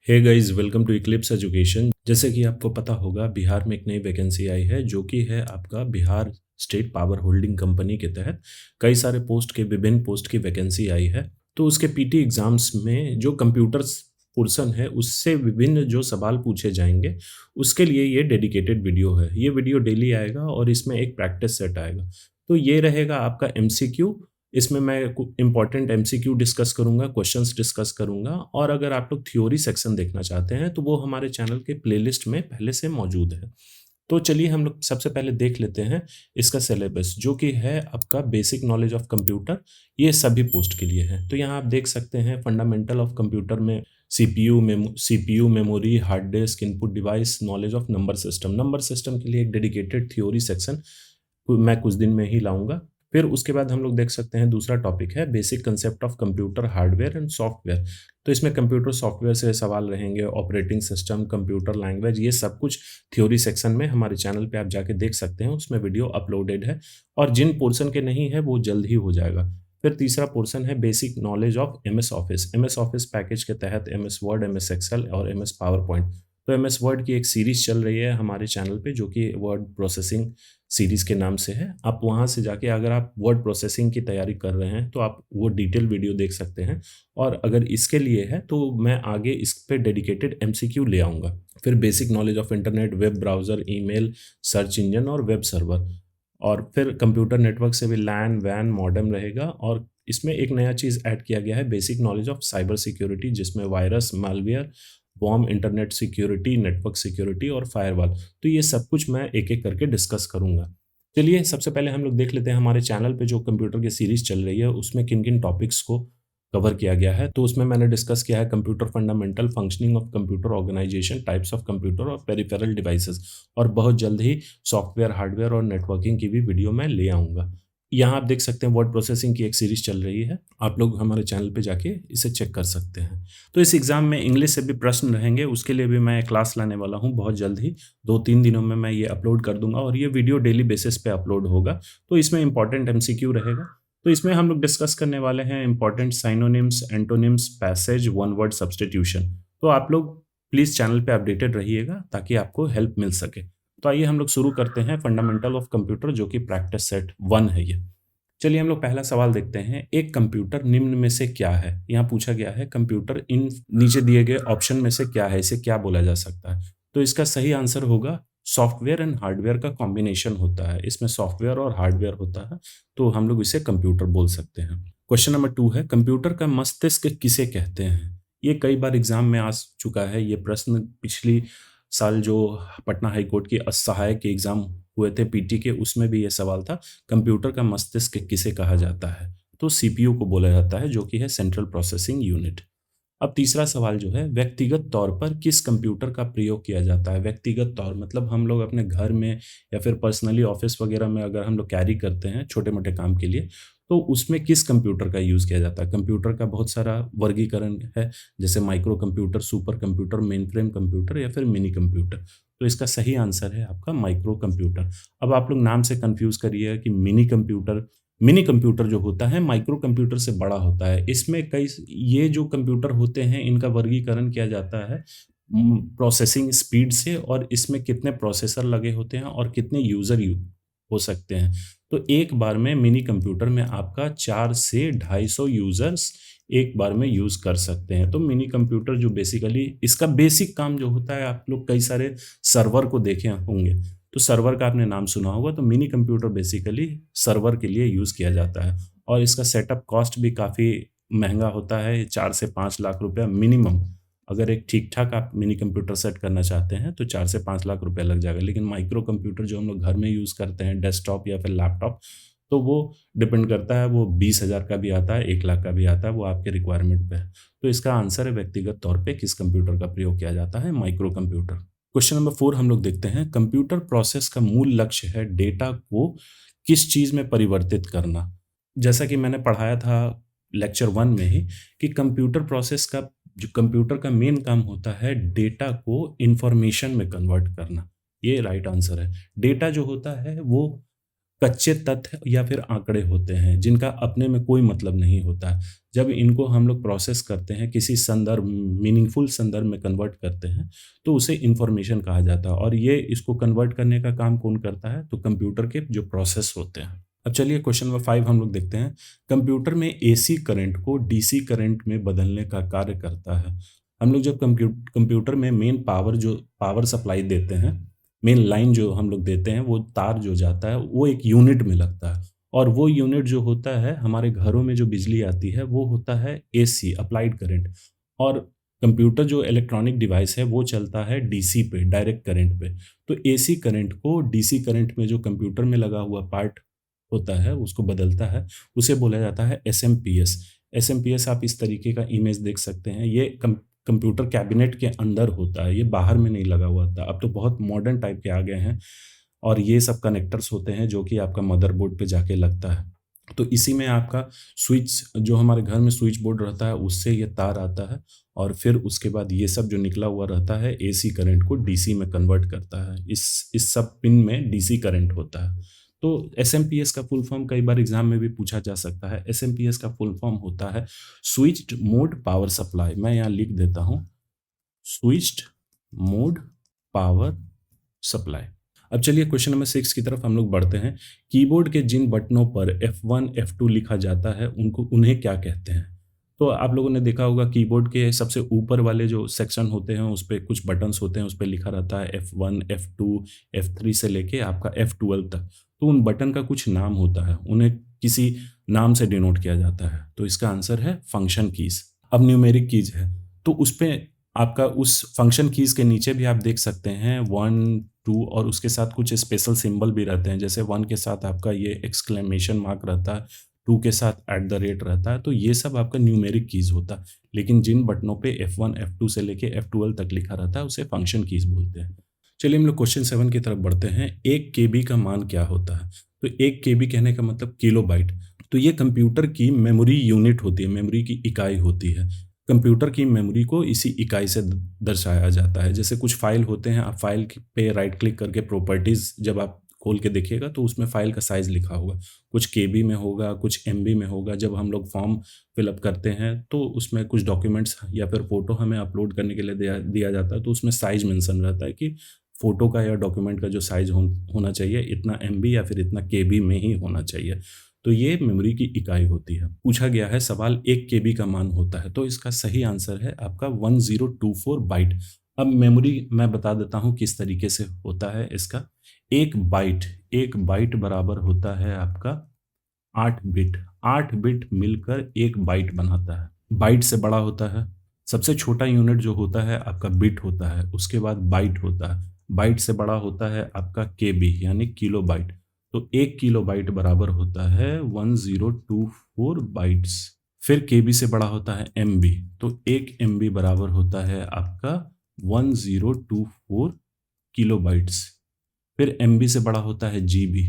Hey guys, welcome to Eclipse education. जैसे कि आपको पता होगा, बिहार में एक नई वैकेंसी आई है जो कि है आपका Bihar state power holding company के तहत कई सारे पोस्ट के विभिन्न पोस्ट की वैकेंसी आई है। तो उसके पीटी एग्जाम्स में जो कंप्यूटर्स पोर्शन है उससे विभिन्न जो सवाल पूछे जाएंगे, उसके लिए ये डेडिकेटेड वीडियो है। ये वीडियो डेली आएगा और इसमें एक प्रैक्टिस सेट आएगा। तो ये रहेगा आपका एमसीक्यू। इसमें मैं इंपॉर्टेंट एमसीक्यू डिस्कस करूंगा, क्वेश्चंस डिस्कस करूंगा। और अगर आप लोग थ्योरी सेक्शन देखना चाहते हैं तो वो हमारे चैनल के प्लेलिस्ट में पहले से मौजूद है। तो चलिए हम लोग सबसे पहले देख लेते हैं इसका सिलेबस, जो कि है आपका बेसिक नॉलेज ऑफ कंप्यूटर। ये सभी पोस्ट के लिए है। तो यहाँ आप देख सकते हैं फंडामेंटल ऑफ कंप्यूटर में CPU memory, hard disk, input device, knowledge of number system. Number system के लिए एक डेडिकेटेड थ्योरी सेक्शन मैं कुछ दिन में ही लाऊंगा। फिर उसके बाद हम लोग देख सकते हैं दूसरा टॉपिक है basic concept of computer hardware and software. तो इसमें कंप्यूटर सॉफ्टवेयर से सवाल रहेंगे, ऑपरेटिंग सिस्टम, कंप्यूटर लैंग्वेज, ये सब कुछ थ्योरी सेक्शन में हमारे चैनल पे आप जाके देख सकते हैं। उसमें वीडियो अपलोडेड है और जिन पोर्शन के नहीं है वो जल्द ही हो जाएगा। फिर तीसरा पोर्शन है basic knowledge of MS office. MS office package के तहत एमएस वर्ड, एमएस एक्सेल और एमएस पावर पॉइंट। तो एमएस वर्ड की एक सीरीज चल रही है हमारे चैनल पे, जो कि वर्ड प्रोसेसिंग सीरीज के नाम से है। आप वहाँ से जाके अगर आप वर्ड प्रोसेसिंग की तैयारी कर रहे हैं तो आप वो डिटेल वीडियो देख सकते हैं। और अगर इसके लिए है तो मैं आगे इस पे डेडिकेटेड एमसीक्यू ले आऊँगा। फिर basic knowledge of internet, web browser, email, search engine और वेब सर्वर। और फिर कंप्यूटर नेटवर्क से भी लैन, वैन, मॉडेम रहेगा। और इसमें एक नया चीज़ ऐड किया गया है, basic knowledge of cyber security, जिसमें virus, malware, bomb, internet security, network security और फायरवॉल। तो ये सब कुछ मैं एक एक करके डिस्कस करूंगा। चलिए सबसे पहले हम लोग देख लेते हैं हमारे चैनल पे जो कंप्यूटर की सीरीज चल रही है उसमें किन किन टॉपिक्स को कवर किया गया है। तो उसमें मैंने डिस्कस किया है computer fundamental, functioning of computer organization, types of computer और पेरिफेरल डिवाइसेस। और बहुत जल्द ही सॉफ्टवेयर, हार्डवेयर और नेटवर्किंग की भी वीडियो मैं ले आऊँगा। यहाँ आप देख सकते हैं वर्ड प्रोसेसिंग की एक सीरीज चल रही है। आप लोग हमारे चैनल पे जाके इसे चेक कर सकते हैं। तो इस एग्ज़ाम में इंग्लिश से भी प्रश्न रहेंगे, उसके लिए भी मैं क्लास लाने वाला हूँ बहुत जल्द ही। 2-3 दिनों में मैं ये अपलोड कर दूंगा और ये वीडियो डेली बेसिस पे अपलोड होगा। तो इसमें इंपॉर्टेंट एमसीक्यू रहेगा। तो इसमें हम लोग डिस्कस करने वाले हैं important synonyms, antonyms, passage, one word substitution. तो आप लोग प्लीज़ चैनल पे अपडेटेड रहिएगा ताकि आपको हेल्प मिल सके। तो आइए हम लोग शुरू करते हैं फंडामेंटल ऑफ कंप्यूटर, जो कि प्रैक्टिस सेट 1 है ये। चलिए हम लोग पहला सवाल देखते हैं। एक कंप्यूटर निम्न में से क्या है? यहाँ पूछा गया है कंप्यूटर इन नीचे दिए गए ऑप्शन में से क्या है, इसे क्या बोला जा सकता है? तो इसका सही आंसर होगा सॉफ्टवेयर एंड हार्डवेयर का कॉम्बिनेशन होता है। इसमें सॉफ्टवेयर और हार्डवेयर होता है, तो हम लोग इसे कंप्यूटर बोल सकते हैं। क्वेश्चन नंबर 2 है कंप्यूटर का मस्तिष्क किसे कहते हैं? ये कई बार एग्जाम में आ चुका है ये प्रश्न। पिछली साल जो पटना हाई कोर्ट की सहायक के एग्जाम हुए थे पीटी के, उसमें भी ये सवाल था, कंप्यूटर का मस्तिष्क किसे कहा जाता है? तो सीपीयू को बोला जाता है, जो कि है सेंट्रल प्रोसेसिंग यूनिट। अब तीसरा सवाल जो है, व्यक्तिगत तौर पर किस कंप्यूटर का प्रयोग किया जाता है? व्यक्तिगत तौर मतलब हम लोग अपने घर में या फिर पर्सनली ऑफिस वगैरह में अगर हम लोग कैरी करते हैं छोटे मोटे काम के लिए, तो उसमें किस कंप्यूटर का यूज़ किया जाता है? कंप्यूटर का बहुत सारा वर्गीकरण है, जैसे micro computer, super computer, main frame computer या फिर मिनी कंप्यूटर। तो इसका सही आंसर है आपका माइक्रो कंप्यूटर। अब आप लोग नाम से कंफ्यूज करिए कि मिनी कंप्यूटर जो होता है माइक्रो कंप्यूटर से बड़ा होता है। इसमें कई ये जो कंप्यूटर होते हैं इनका वर्गीकरण किया जाता है प्रोसेसिंग स्पीड से, और इसमें कितने प्रोसेसर लगे होते हैं और कितने यूजर हो सकते हैं। तो एक बार में मिनी कंप्यूटर में आपका 4 से 250 यूजर्स एक बार में यूज कर सकते हैं। तो मिनी कंप्यूटर जो बेसिकली इसका बेसिक काम जो होता है, आप लोग कई सारे सर्वर को देखे होंगे, तो सर्वर का आपने नाम सुना होगा। तो मिनी कंप्यूटर बेसिकली सर्वर के लिए यूज़ किया जाता है और इसका सेटअप कॉस्ट भी काफ़ी महंगा होता है, 4 से 5 लाख रुपया मिनिमम। अगर एक ठीक ठाक आप मिनी कंप्यूटर सेट करना चाहते हैं तो 4 से 5 लाख रुपया लग जाएगा। लेकिन माइक्रो कंप्यूटर जो हम लोग घर में यूज़ करते हैं, डेस्कटॉप या फिर लैपटॉप, तो वो डिपेंड करता है, वो 20,000 का भी आता है, 1 लाख का भी आता है, वो आपके रिक्वायरमेंट पे है। तो इसका आंसर है व्यक्तिगत तौर पे किस कंप्यूटर का प्रयोग किया जाता है, माइक्रो कंप्यूटर। क्वेश्चन नंबर 4 हम लोग देखते हैं। कंप्यूटर प्रोसेस का मूल लक्ष्य है डेटा को किस चीज़ में परिवर्तित करना? जैसा कि मैंने पढ़ाया था लेक्चर 1 में ही कि कंप्यूटर का मेन काम होता है डेटा को इंफॉर्मेशन में कन्वर्ट करना। ये राइट आंसर है। डेटा जो होता है वो कच्चे तथ्य या फिर आंकड़े होते हैं जिनका अपने में कोई मतलब नहीं होता है। जब इनको हम लोग प्रोसेस करते हैं, किसी संदर्भ मीनिंगफुल संदर्भ में कन्वर्ट करते हैं, तो उसे इंफॉर्मेशन कहा जाता है। और ये इसको कन्वर्ट करने का काम कौन करता है? तो कंप्यूटर के जो प्रोसेस होते हैं। अब चलिए क्वेश्चन नंबर 5 हम लोग देखते हैं। कंप्यूटर में एसी करंट को डीसी करंट में बदलने का कार्य करता है। हम लोग जब कंप्यूटर में मेन पावर सप्लाई देते हैं, मेन लाइन जो हम लोग देते हैं, वो तार जो जाता है वो एक यूनिट में लगता है, और वो यूनिट जो होता है, हमारे घरों में जो बिजली आती है वो होता है एसी, अप्लाइड करंट। और कंप्यूटर जो इलेक्ट्रॉनिक डिवाइस है वो चलता है डीसी पे, डायरेक्ट करंट पे। तो एसी करंट को डीसी करंट में जो कंप्यूटर में लगा हुआ पार्ट होता है उसको बदलता है, उसे बोला जाता है एसएमपीएस। एसएमपीएस आप इस तरीके का इमेज देख सकते हैं। ये कंप्यूटर कैबिनेट के अंदर होता है, ये बाहर में नहीं लगा हुआ था। अब तो बहुत मॉडर्न टाइप के आ गए हैं, और ये सब कनेक्टर्स होते हैं जो कि आपका मदरबोर्ड पे जाके लगता है। तो इसी में आपका स्विच, जो हमारे घर में स्विच बोर्ड रहता है, उससे ये तार आता है, और फिर उसके बाद ये सब जो निकला हुआ रहता है एसी करंट को डीसी में कन्वर्ट करता है। इस सब पिन में डीसी करंट होता है। तो एसएमपीएस का फुल फॉर्म कई बार एग्जाम में भी पूछा जा सकता है। एसएमपीएस का फुल फॉर्म होता है स्विच्ड मोड पावर सप्लाई। मैं यहाँ लिख देता हूँ, स्विच्ड मोड पावर सप्लाई। अब चलिए क्वेश्चन नंबर 6 की तरफ हम लोग बढ़ते हैं। कीबोर्ड के जिन बटनों पर F1 F2 लिखा जाता है उन्हें क्या कहते हैं? तो आप लोगों ने देखा होगा कीबोर्ड के सबसे ऊपर वाले जो सेक्शन होते हैं उस पे कुछ बटन्स होते हैं, उस पे लिखा रहता है F1 F2 F3 से लेके आपका F12 तक। तो उन बटन का कुछ नाम होता है, उन्हें किसी नाम से डिनोट किया जाता है। तो इसका आंसर है फंक्शन कीज। अब न्यूमेरिक कीज है, तो उस पे आपका उस फंक्शन कीज के नीचे भी आप देख सकते हैं 1 2, और उसके साथ कुछ स्पेशल सिंबल भी रहते हैं। जैसे 1 के साथ आपका ये एक्सक्लेमेशन मार्क रहता है, 2 के साथ @ रहता है। तो ये सब आपका न्यूमेरिक कीज होता है। लेकिन जिन बटनों पे F1 F2 से लेके F12 तक लिखा रहता है उसे फंक्शन कीज बोलते हैं। चलिए हम लोग क्वेश्चन 7 की तरफ बढ़ते हैं। 1 केबी का मान क्या होता है? तो 1 केबी कहने का मतलब किलोबाइट। तो ये कंप्यूटर की मेमोरी यूनिट होती है, मेमोरी की इकाई होती है। कंप्यूटर की मेमोरी को इसी इकाई से दर्शाया जाता है। जैसे कुछ फाइल होते हैं, आप फाइल पे राइट क्लिक करके प्रॉपर्टीज जब आप खोल के देखिएगा तो उसमें फाइल का साइज लिखा होगा, कुछ केबी में होगा, कुछ एमबी में होगा। जब हम लोग फॉर्म फिलअप करते हैं तो उसमें कुछ डॉक्यूमेंट्स या फिर फोटो हमें अपलोड करने के लिए दिया जाता है, तो उसमें साइज मेंशन रहता है कि फोटो का या डॉक्यूमेंट का जो साइज होना चाहिए इतना एमबी या फिर इतना केबी में ही होना चाहिए। तो ये मेमोरी की इकाई होती है। पूछा गया है सवाल 1 केबी का मान होता है, तो इसका सही आंसर है आपका 1024 बाइट। अब मेमोरी मैं बता देता हूँ किस तरीके से होता है इसका। एक बाइट बराबर होता है आपका 8 बिट। 8 बिट मिलकर एक बाइट बनाता है। बाइट से बड़ा होता है, सबसे छोटा यूनिट जो होता है आपका बिट होता है, उसके बाद बाइट होता है। बाइट से बड़ा होता है आपका केबी यानी किलो बाइट। तो 1 किलो बाइट बराबर होता है 1024 बाइट्स। फिर केबी से बड़ा होता है एमबी, तो 1 एमबी बराबर होता है आपका 1024 किलो बाइट्स। फिर एमबी से बड़ा होता है जीबी,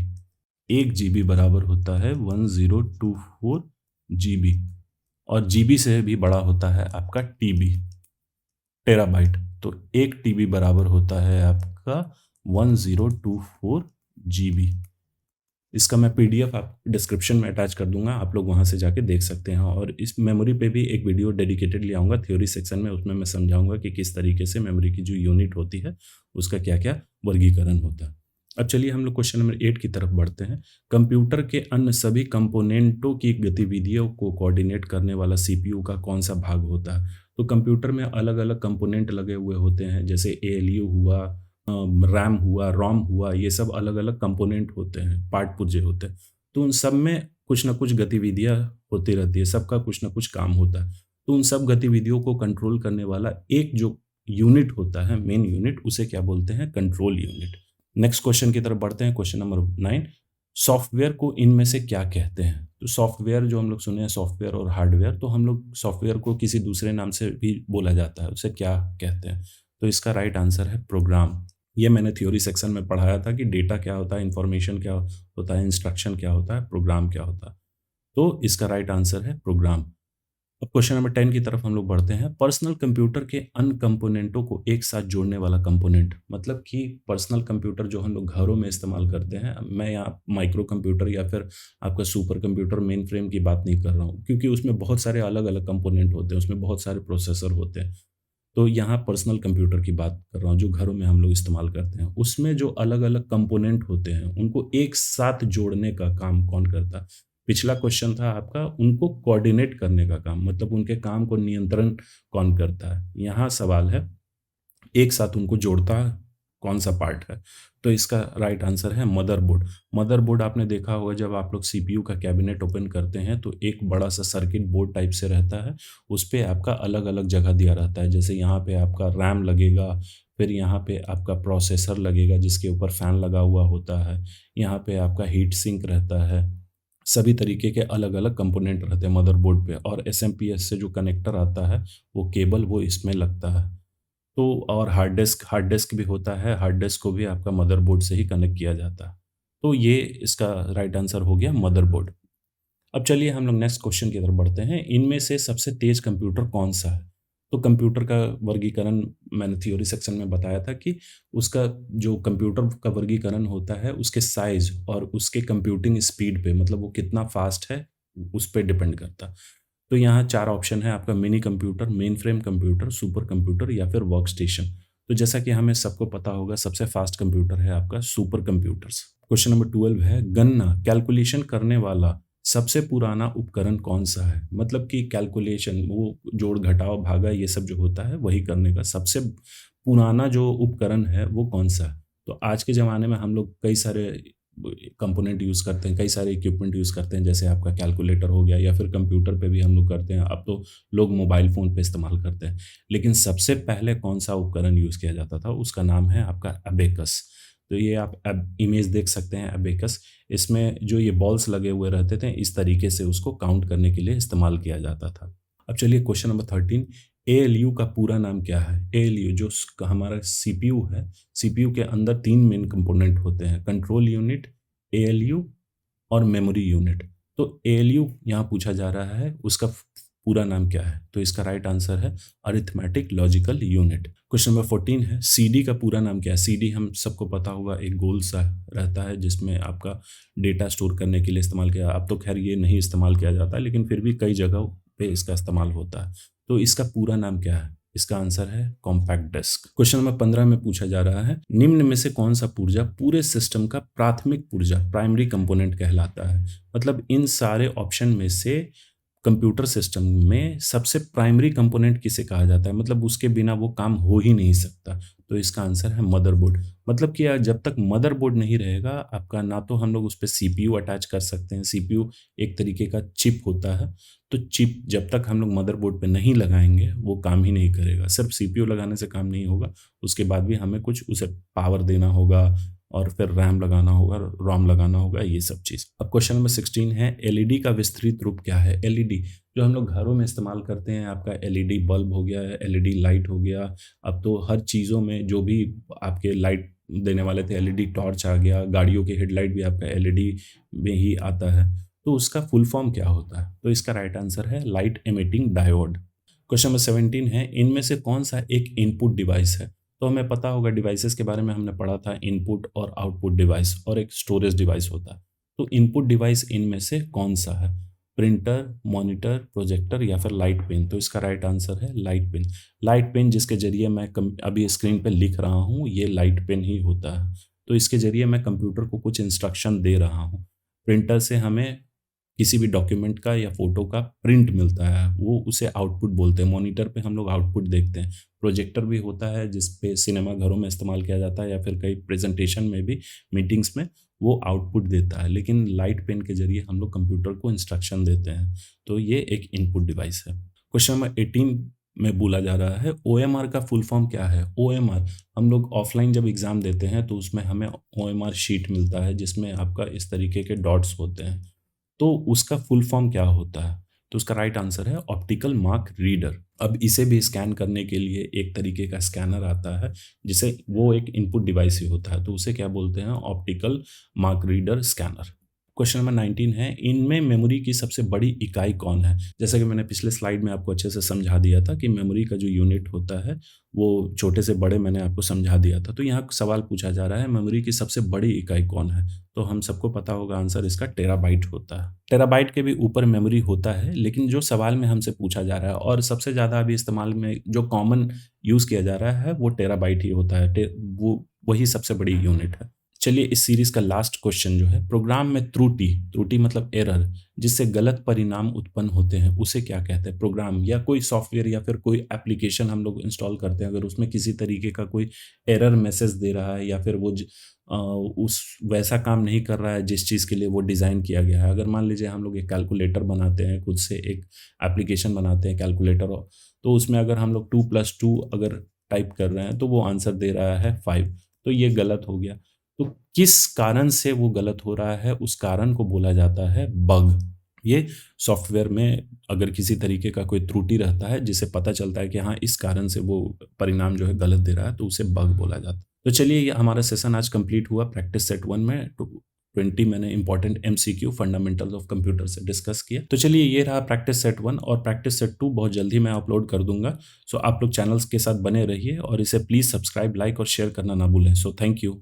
1 जीबी बराबर होता है 1024 जीबी। और जीबी से भी बड़ा होता है आपका टीबी, टेराबाइट। तो 1 टीबी बराबर होता है आपका 1024 जीबी। इसका मैं पीडीएफ आप डिस्क्रिप्शन में अटैच कर दूंगा, आप लोग वहां से जाके देख सकते हैं। और इस मेमोरी पे भी एक वीडियो डेडिकेटेडली आऊँगा थ्योरी सेक्शन में, उसमें मैं समझाऊंगा कि किस तरीके से मेमोरी की जो यूनिट होती है उसका क्या क्या वर्गीकरण होता है। अब चलिए हम लोग क्वेश्चन नंबर 8 की तरफ बढ़ते हैं। कंप्यूटर के अन्य सभी कंपोनेंटों की गतिविधियों को कोऑर्डिनेट करने वाला सीपीयू का कौन सा भाग होता है? तो कंप्यूटर में अलग अलग कंपोनेंट लगे हुए होते हैं, जैसे एएलयू हुआ, रैम हुआ, रोम हुआ, ये सब अलग अलग कंपोनेंट होते हैं, पार्ट पुर्जे होते हैं। तो उन सब में कुछ ना कुछ गतिविधियां होती रहती है, सबका कुछ ना कुछ काम होता है। तो उन सब गतिविधियों को कंट्रोल करने वाला एक जो यूनिट होता है, मेन यूनिट, उसे क्या बोलते हैं? Control unit. नेक्स्ट क्वेश्चन की तरफ बढ़ते हैं, क्वेश्चन नंबर 9। सॉफ्टवेयर को इनमें से क्या कहते हैं? तो सॉफ्टवेयर जो हम लोग सुने हैं, सॉफ्टवेयर और हार्डवेयर, तो हम लोग सॉफ्टवेयर को किसी दूसरे नाम से भी बोला जाता है, उसे क्या कहते हैं? तो इसका राइट आंसर है प्रोग्राम। ये मैंने थ्योरी सेक्शन में पढ़ाया था कि डेटा क्या होता है, इंफॉर्मेशन क्या होता है, इंस्ट्रक्शन क्या होता है, प्रोग्राम क्या होता है। तो इसका राइट आंसर है प्रोग्राम। अब क्वेश्चन नंबर 10 की तरफ हम लोग बढ़ते हैं। पर्सनल कंप्यूटर के अन्य कंपोनेंटों को एक साथ जोड़ने वाला कंपोनेंट, मतलब कि पर्सनल कंप्यूटर जो हम लोग घरों में इस्तेमाल करते हैं, मैं यहाँ माइक्रो कंप्यूटर या फिर आपका सुपर कंप्यूटर मेन फ्रेम की बात नहीं कर रहा हूँ, क्योंकि उसमें बहुत सारे अलग अलग कंपोनेंट होते हैं, उसमें बहुत सारे प्रोसेसर होते हैं। तो यहाँ पर्सनल कंप्यूटर की बात कर रहा हूँ जो घरों में हम लोग इस्तेमाल करते हैं। उसमें जो अलग अलग कंपोनेंट होते हैं उनको एक साथ जोड़ने का काम कौन करता है? पिछला क्वेश्चन था आपका उनको कोऑर्डिनेट करने का काम, मतलब उनके काम को नियंत्रण कौन करता है? यहाँ सवाल है एक साथ उनको जोड़ता कौन सा पार्ट है? तो इसका राइट आंसर है मदरबोर्ड। मदरबोर्ड आपने देखा होगा जब आप लोग सीपीयू का कैबिनेट ओपन करते हैं तो एक बड़ा सा सर्किट बोर्ड टाइप से रहता है, उस पे आपका अलग अलग जगह दिया रहता है, जैसे यहाँ पे आपका रैम लगेगा, फिर यहाँ पे आपका प्रोसेसर लगेगा जिसके ऊपर फैन लगा हुआ होता है, यहाँ पे आपका हीट सिंक रहता है, सभी तरीके के अलग अलग कंपोनेंट रहते हैं मदरबोर्ड पे, और एसएमपीएस से जो कनेक्टर आता है वो केबल वो इसमें लगता है। तो और हार्ड डिस्क भी होता है, हार्ड डिस्क को भी आपका मदरबोर्ड से ही कनेक्ट किया जाता है। तो ये इसका राइट आंसर हो गया मदरबोर्ड। अब चलिए हम लोग नेक्स्ट क्वेश्चन की तरफ बढ़ते हैं। इनमें से सबसे तेज कंप्यूटर कौन-सा है? तो कंप्यूटर का वर्गीकरण मैंने थ्योरी सेक्शन में बताया था कि उसका जो कंप्यूटर का वर्गीकरण होता है उसके साइज़ और उसके कंप्यूटिंग स्पीड पे, मतलब वो कितना फ़ास्ट है, उस पे डिपेंड करता है। तो यहाँ 4 ऑप्शन है आपका mini computer, mainframe computer, super computer या फिर वर्कस्टेशन। तो जैसा कि हमें सबको पता होगा सबसे फास्ट कंप्यूटर है आपका सुपर कंप्यूटर्स। क्वेश्चन नंबर 12 है गणना कैलकुलेशन करने वाला सबसे पुराना उपकरण कौन-सा है? मतलब कि कैलकुलेशन वो जोड़, घटाव, भागा ये सब जो होता है वही करने का सबसे पुराना जो उपकरण है वो कौन-सा है? तो आज के ज़माने में हम लोग कई सारे कंपोनेंट यूज़ करते हैं, कई सारे इक्विपमेंट यूज़ करते हैं, जैसे आपका कैलकुलेटर हो गया या फिर कंप्यूटर पे भी हम लोग करते हैं। अब तो लोग मोबाइल फ़ोन पे इस्तेमाल करते हैं। लेकिन सबसे पहले कौन-सा उपकरण यूज़ किया जाता था, उसका नाम है आपका अबेकस। तो ये आप अब इमेज देख सकते हैं अबेकस। इसमें जो ये बॉल्स लगे हुए रहते थे, इस तरीके से उसको काउंट करने के लिए इस्तेमाल किया जाता था। अब चलिए क्वेश्चन नंबर 13, एएलयू का पूरा नाम क्या है? एएलयू जो हमारा सीपीयू है, सीपीयू के अंदर 3 मेन कंपोनेंट होते हैं, कंट्रोल यूनिट, एएलयू और मेमोरी यूनिट। तो एएलयू यहाँ पूछा जा रहा है, उसका पूरा नाम क्या है? तो इसका राइट आंसर है arithmetic logical unit. Question number 14 है सीडी का पूरा नाम क्या है? सीडी हम सबको पता होगा एक गोल सा रहता है जिसमें आपका डेटा स्टोर करने के लिए इस्तेमाल किया, अब तो खैर ये नहीं इस्तेमाल किया जाता, लेकिन फिर भी कई जगहों पे इसका इस्तेमाल होता है। तो इसका पूरा नाम क्या है? इसका आंसर है कॉम्पैक्ट डिस्क। क्वेश्चन नंबर 15 में पूछा जा रहा है निम्न में से कौन सा पुर्जा पूरे सिस्टम का प्राथमिक पुर्जा, प्राइमरी कंपोनेंट कहलाता है? मतलब इन सारे ऑप्शन में से कंप्यूटर सिस्टम में सबसे प्राइमरी कंपोनेंट किसे कहा जाता है, मतलब उसके बिना वो काम हो ही नहीं सकता। तो इसका आंसर है मदरबोर्ड। मतलब कि यार जब तक मदरबोर्ड नहीं रहेगा आपका, ना तो हम लोग उस पे सीपीयू अटैच कर सकते हैं, सीपीयू एक तरीके का चिप होता है, तो चिप जब तक हम लोग मदरबोर्ड पे नहीं लगाएंगे वो काम ही नहीं करेगा। सिर्फ सीपीयू लगाने से काम नहीं होगा, उसके बाद भी हमें कुछ उसे पावर देना होगा और फिर रैम लगाना होगा, रोम लगाना होगा, ये सब चीज़। अब क्वेश्चन नंबर 16 है एलईडी का विस्तृत रूप क्या है? एलईडी जो हम लोग घरों में इस्तेमाल करते हैं, आपका एलईडी बल्ब हो गया, एलईडी लाइट हो गया, अब तो हर चीज़ों में जो भी आपके लाइट देने वाले थे, एलईडी टॉर्च आ गया, गाड़ियों के हेडलाइट भी आपका एलईडी में ही आता है। तो उसका फुल फॉर्म क्या होता है? तो इसका राइट आंसर है light emitting diode. Question number 17 है इनमें से कौन सा एक इनपुट डिवाइस है? तो हमें पता होगा डिवाइसेस के बारे में हमने पढ़ा था, इनपुट और आउटपुट डिवाइस और एक स्टोरेज डिवाइस होता है। तो इनपुट डिवाइस इनमें से कौन सा है? प्रिंटर, मॉनिटर, प्रोजेक्टर या फिर लाइट पेन? तो इसका राइट आंसर है लाइट पेन। लाइट पेन जिसके जरिए मैं अभी स्क्रीन पे लिख रहा हूँ, ये लाइट पेन ही होता है। तो इसके जरिए मैं कंप्यूटर को कुछ इंस्ट्रक्शन दे रहा हूँ। प्रिंटर से हमें किसी भी डॉक्यूमेंट का या फ़ोटो का प्रिंट मिलता है, वो उसे आउटपुट बोलते हैं। मॉनिटर पे हम लोग आउटपुट देखते हैं। प्रोजेक्टर भी होता है जिस पे सिनेमा घरों में इस्तेमाल किया जाता है या फिर कई प्रेज़ेंटेशन में भी, मीटिंग्स में वो आउटपुट देता है। लेकिन लाइट पेन के ज़रिए हम लोग कंप्यूटर को इंस्ट्रक्शन देते हैं। तो ये एक इनपुट डिवाइस है। क्वेश्चन नंबर 18 में बोला जा रहा है ओएमआर का फुल फॉर्म क्या है? ओएमआर हम लोग ऑफ़लाइन जब एग्ज़ाम देते हैं तो उसमें हमें ओएमआर शीट मिलता है जिसमें आपका इस तरीके के डॉट्स होते हैं। तो उसका फुल फॉर्म क्या होता है? तो उसका राइट आंसर है ऑप्टिकल मार्क रीडर। अब इसे भी स्कैन करने के लिए एक तरीके का स्कैनर आता है, जिसे वो एक इनपुट डिवाइस ही होता है, तो उसे क्या बोलते हैं? Optical mark reader scanner. Question number 19 है, इनमें मेमोरी की सबसे बड़ी इकाई कौन है? जैसा कि मैंने पिछले स्लाइड में आपको अच्छे से समझा दिया था कि मेमोरी का जो यूनिट होता है, वो छोटे से बड़े मैंने आपको समझा दिया था। तो यहाँ सवाल पूछा जा रहा है, मेमोरी की सबसे बड़ी इकाई कौन है? तो हम सबको पता होगा आंसर इसका टेराबाइट होता है। टेराबाइट के भी ऊपर मेमोरी होता है, लेकिन जो सवाल में हमसे पूछा जा रहा है और सबसे ज़्यादा अभी इस्तेमाल में जो कॉमन यूज़ किया जा रहा है, वो टेराबाइट ही होता है। वो वही सबसे बड़ी यूनिट है। चलिए इस सीरीज का लास्ट क्वेश्चन जो है, प्रोग्राम में त्रुटि, त्रुटि मतलब एरर, जिससे गलत परिणाम उत्पन्न होते हैं, उसे क्या कहते हैं? प्रोग्राम या कोई सॉफ्टवेयर या फिर कोई एप्लीकेशन हम लोग इंस्टॉल करते हैं, अगर उसमें किसी तरीके का कोई एरर मैसेज दे रहा है या फिर वो उस वैसा काम नहीं कर रहा है जिस चीज़ के लिए वो डिज़ाइन किया गया है। अगर मान लीजिए हम लोग एक कैलकुलेटर बनाते हैं, खुद से एक एप्लीकेशन बनाते हैं कैलकुलेटर, तो उसमें अगर हम लोग 2+2 अगर टाइप कर रहे हैं तो वो आंसर दे रहा है 5, तो ये गलत हो गया। तो किस कारण से वो गलत हो रहा है, उस कारण को बोला जाता है बग। ये सॉफ्टवेयर में अगर किसी तरीके का कोई त्रुटि रहता है जिसे पता चलता है कि हाँ इस कारण से वो परिणाम जो है गलत दे रहा है, तो उसे बग बोला जाता है। तो चलिए ये हमारा सेशन आज कंप्लीट हुआ प्रैक्टिस सेट 1 में। 20 मैंने important MCQ fundamentals of computer से डिस्कस किया। तो चलिए ये रहा प्रैक्टिस सेट 1 और प्रैक्टिस सेट 2 बहुत जल्दी मैं अपलोड कर दूंगा। सो आप लोग चैनल्स के साथ बने रहिए और इसे प्लीज़ सब्सक्राइब, लाइक और शेयर करना ना भूलें। So thank you.